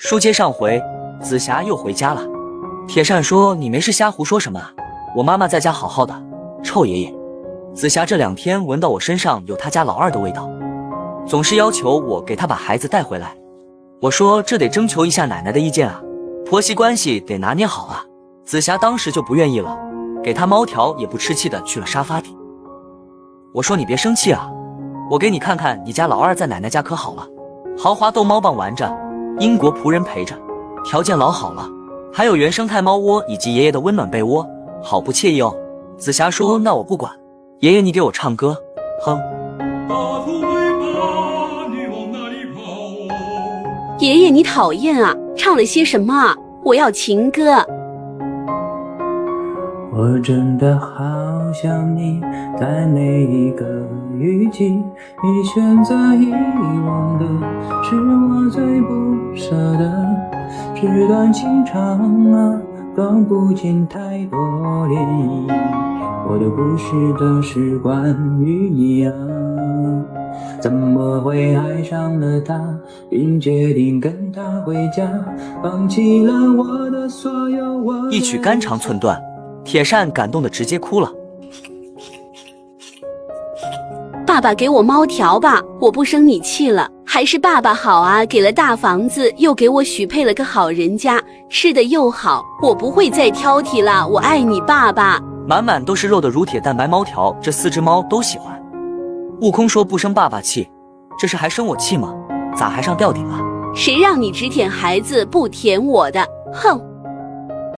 书接上回，紫霞又回家了。铁扇说：“你没事瞎胡说什么啊？我妈妈在家好好的。”臭爷爷！紫霞这2天闻到我身上有他家老二的味道，总是要求我给他把孩子带回来。我说这得征求一下奶奶的意见啊，婆媳关系得拿捏好啊。紫霞当时就不愿意了，给他猫条也不吃气的去了沙发底。我说你别生气啊，我给你看看你家老二在奶奶家可好了，豪华逗猫棒玩着，英国仆人陪着，条件老好了，还有原生态猫窝以及爷爷的温暖被窝，好不惬意哦。紫霞说：“那我不管，爷爷你给我唱歌。”哼。爷爷你讨厌啊，唱了些什么啊？我要情歌。我真的好想你，在每一个雨季，你选择遗忘的是我最不舍的，纸短情长啊，装不进太多涟漪。我的故事都是关于你啊，怎么会爱上了他，并决定跟他回家，放弃了我的所有。一曲肝肠寸断，铁扇感动的直接哭了。爸爸给我猫条吧，我不生你气了。还是爸爸好啊，给了大房子，又给我许配了个好人家，吃的又好，我不会再挑剔了，我爱你爸爸。满满都是肉的乳铁蛋白猫条，这4只猫都喜欢。悟空说不生爸爸气，这是还生我气吗？咋还上吊顶了？谁让你只舔孩子不舔我的，哼！